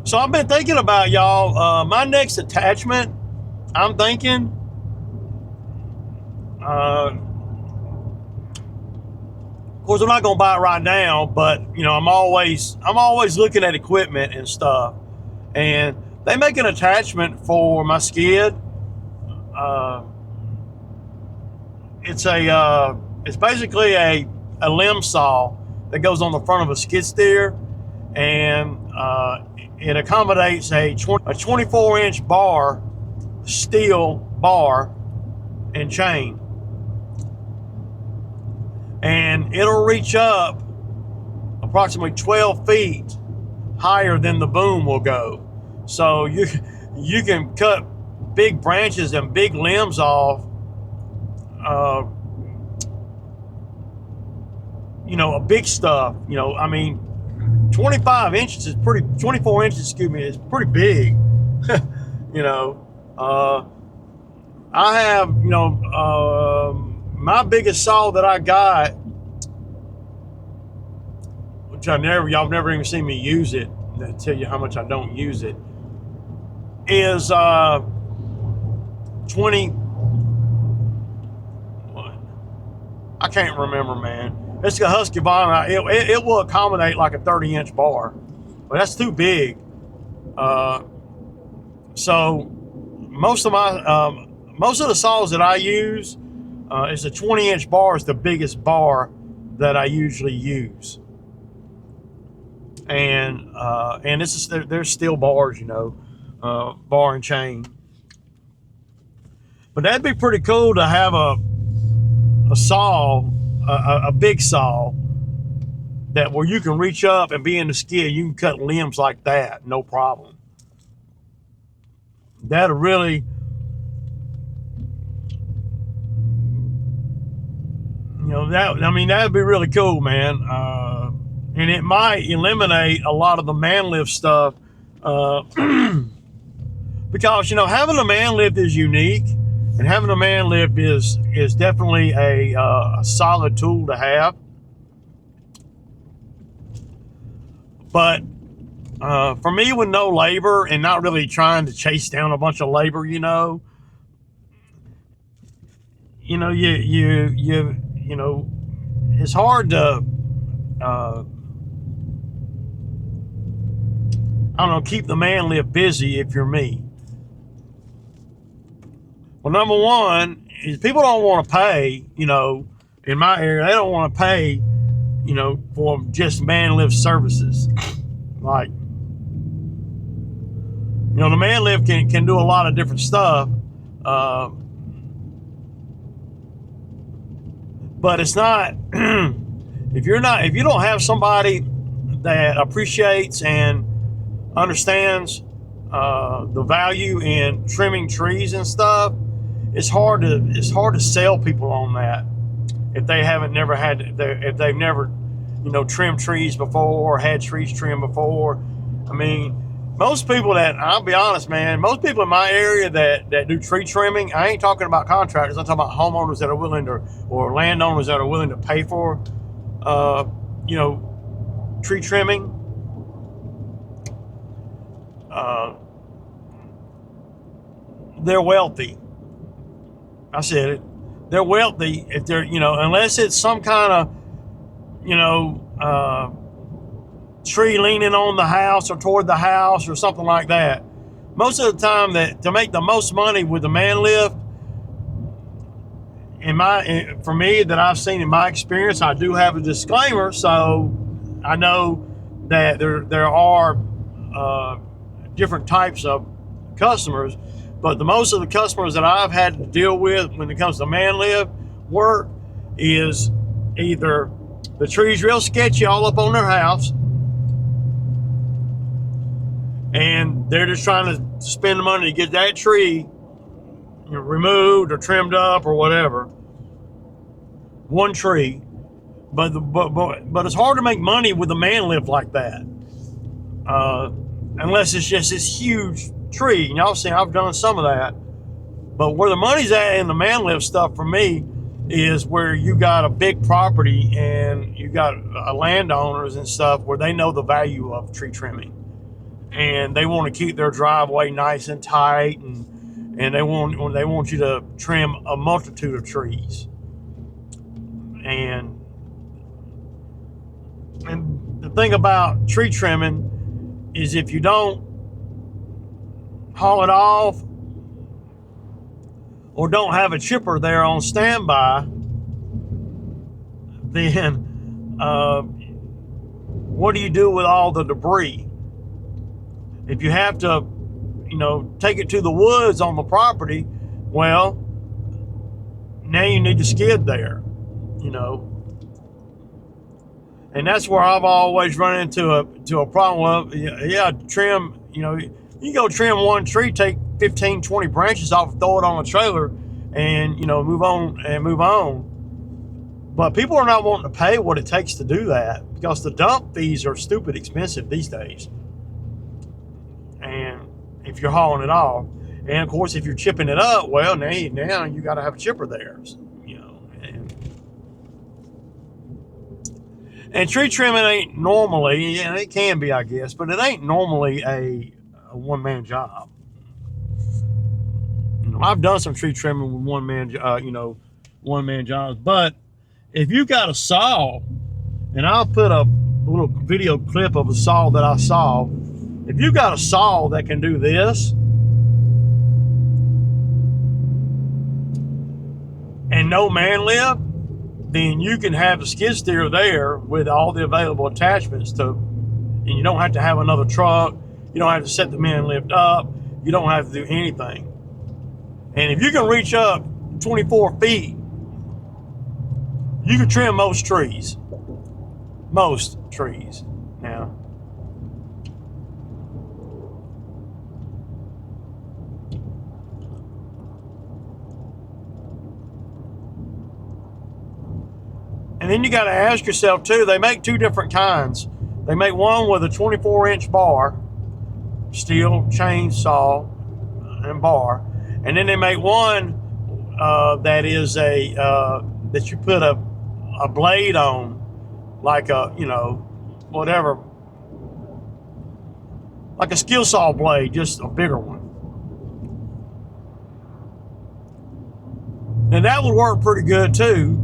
So I've been thinking about y'all. My next attachment, I'm thinking, of course, I'm not gonna buy it right now, but I'm always looking at equipment and stuff, and they make an attachment for my skid. Uh, it's basically a limb saw that goes on the front of a skid steer, and it accommodates a 24-inch bar, steel bar and chain, and it'll reach up approximately 12 feet higher than the boom will go. So you can cut big branches and big limbs off. A big stuff. 25 inches is pretty. 24 inches, excuse me, is pretty big. you know, uh, I have my biggest saw that I got, which y'all never even seen me use it. I tell you how much I don't use it. Is 20. I can't remember, man. It's a Husqvarna. It will accommodate like a 30-inch bar, but that's too big. So most of the saws that I use is a 20-inch bar is the biggest bar that I usually use, and there's steel bars, bar and chain. But that'd be pretty cool to have a saw, a big saw that where you can reach up and be in the skid, you can cut limbs like that, no problem. That'll really, that'd be really cool, man. And it might eliminate a lot of the man lift stuff, because having a man lift is unique, and having a man lift is definitely a solid tool to have. But for me, with no labor and not really trying to chase down a bunch of labor, it's hard to keep the man lift busy if you're me. Well, number one is people don't want to pay, in my area, they don't want to pay, for just man lift services. Like, the man lift can do a lot of different stuff. But it's not, if you don't have somebody that appreciates and understands the value in trimming trees and stuff, it's hard to sell people on that if they've never trimmed trees before or had trees trimmed before. I mean, most people I'll be honest, man, most people in my area that do tree trimming, I ain't talking about contractors, I'm talking about homeowners that are willing to, or landowners that are willing to pay for tree trimming. They're wealthy. I said it. They're wealthy if they're, unless it's some kind of, tree leaning on the house or toward the house or something like that. Most of the time, that to make the most money with the man lift, for me, that I've seen in my experience, I do have a disclaimer, so I know that there are different types of customers. But the most of the customers that I've had to deal with when it comes to man lift work is either the tree's real sketchy all up on their house, and they're just trying to spend the money to get that tree removed or trimmed up or whatever. One tree, but it's hard to make money with a man lift like that, unless it's just this huge tree. And y'all see, I've done some of that. But where the money's at in the man lift stuff for me is where you got a big property and you got landowners and stuff where they know the value of tree trimming. and they want to keep their driveway nice and tight, and they want you to trim a multitude of trees. And the thing about tree trimming is if you don't haul it off or don't have a chipper there on standby, then what do you do with all the debris? If you have to, take it to the woods on the property, well, now you need to skid there, And that's where I've always run into a problem. Well, yeah, trim, you go trim one tree, take 15, 20 branches off, throw it on a trailer, and, move on. But people are not wanting to pay what it takes to do that because the dump fees are stupid expensive these days. And if you're hauling it off, and of course, if you're chipping it up, well, now you got to have a chipper there, And tree trimming ain't normally, it can be, I guess, but it ain't normally a one-man job. I've done some tree trimming with one-man jobs, but if you got a saw, and I'll put a little video clip of a saw that I saw. If you got a saw that can do this, and no man lift, then you can have the skid steer there with all the available attachments and you don't have to have another truck. You don't have to set the man lift up. You don't have to do anything. And if you can reach up 24 feet, you can trim most trees. Most trees now. And then you got to ask yourself too, they make two different kinds. They make one with a 24-inch bar, steel chainsaw and bar. And then they make one that is that you put a blade on, like whatever, like a skill saw blade, just a bigger one. And that would work pretty good too.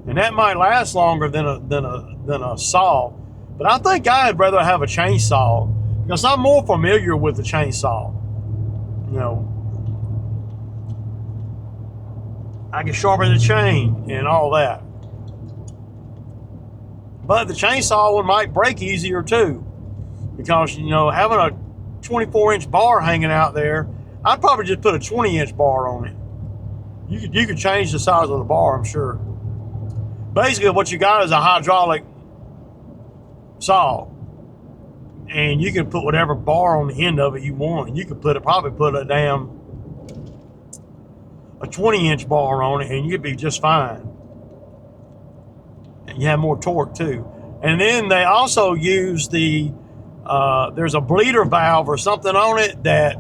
And that might last longer than a saw, but I think I'd rather have a chainsaw because I'm more familiar with the chainsaw. I can sharpen the chain and all that. But the chainsaw one might break easier too, because having a 24-inch bar hanging out there, I'd probably just put a 20-inch bar on it. You could change the size of the bar, I'm sure. Basically, what you got is a hydraulic saw, and you can put whatever bar on the end of it you want. And you could probably put a 20-inch bar on it, and you'd be just fine. And you have more torque too. And then they also use there's a bleeder valve or something on it that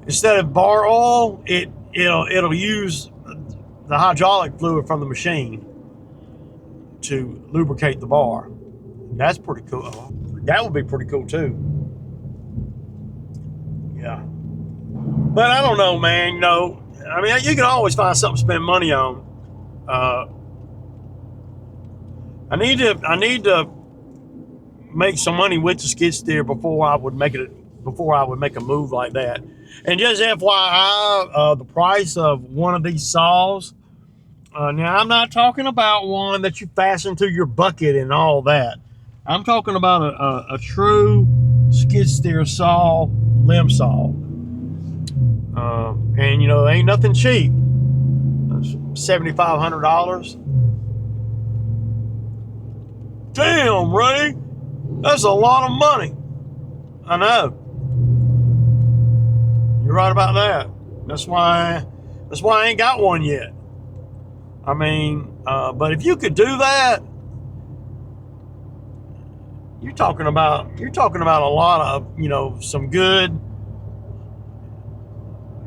instead of bar oil, it'll use the hydraulic fluid from the machine to lubricate the bar. That's pretty cool. That would be pretty cool too. Yeah. But I don't know, man. You can always find something to spend money on. I need to make some money with the skid steer before I would make a move like that. And just FYI, the price of one of these saws. Now, I'm not talking about one that you fasten to your bucket and all that. I'm talking about a true skid steer saw, limb saw. And it ain't nothing cheap. It's $7,500. Damn, Ray, that's a lot of money. I know. You're right about that. That's why I ain't got one yet. But if you could do that, you're talking about a lot of, some good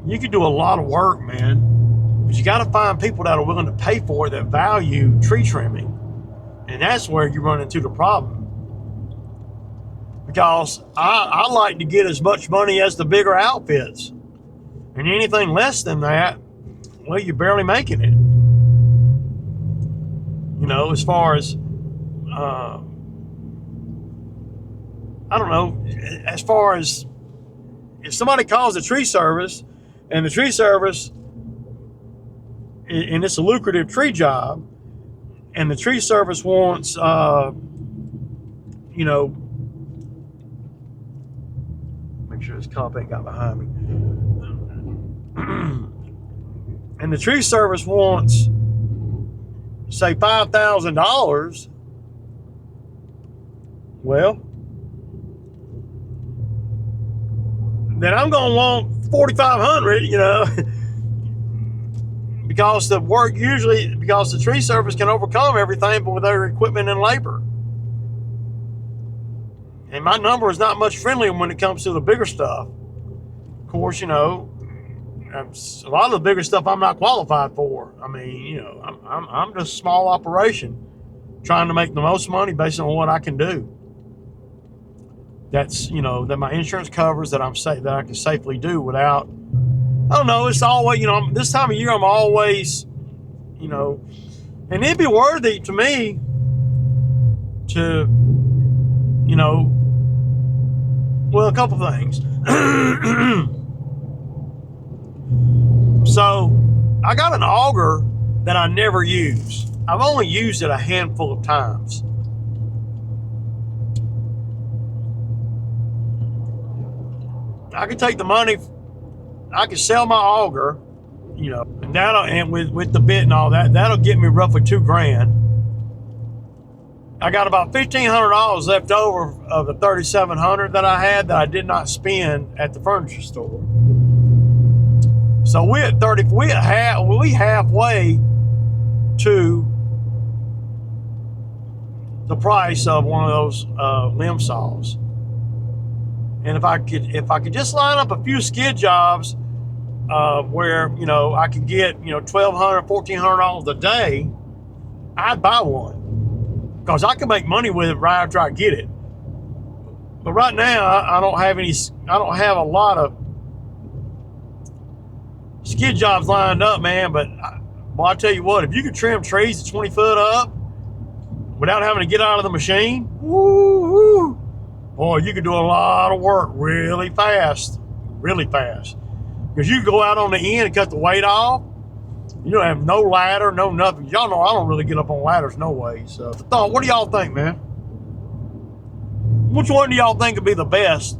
You can do a lot of work, man, but you got to find people that are willing to pay for it, that value tree trimming. And that's where you run into the problem. Because I like to get as much money as the bigger outfits. And anything less than that, well, you're barely making it. You know, as far as, I don't know, as far as if somebody calls the tree service, and the tree service, and it's a lucrative tree job, and the tree service wants, you know, make sure this cop ain't got behind me. And the tree service wants, say, $5,000. Well, then I'm going to want 4,500, you know, because the work usually, because the tree service can overcome everything, but with their equipment and labor. And my number is not much friendlier when it comes to the bigger stuff. Of course, you know, a lot of the bigger stuff I'm not qualified for. I mean, you know, I'm just a small operation trying to make the most money based on what I can do. That's, you know, that my insurance covers, that that I can safely do without, I don't know, it's always, you know, this time of year I'm always, you know, and it'd be worthy to me to, you know, well, a couple things. So I got an auger that I never use. I've only used it a handful of times. I could take the money, I could sell my auger, you know, and with the bit and all that, that'll get me roughly $2,000. I got about $1,500 left over of the $3,700 that I had that I did not spend at the furniture store. So we halfway to the price of one of those limb saws. And if I could just line up a few skid jobs where, you know, I could get, you know, $1,200, $1,400 a day, I'd buy one. Because I can make money with it right after I get it. But right now, I don't have a lot of skid jobs lined up, man. But I tell you what, if you could trim trees 20 foot up without having to get out of the machine, woo, boy, you could do a lot of work really fast. Because you go out on the end and cut the weight off. You don't have no ladder, no nothing. Y'all know I don't really get up on ladders no way. So, what do y'all think, man? Which one do y'all think would be the best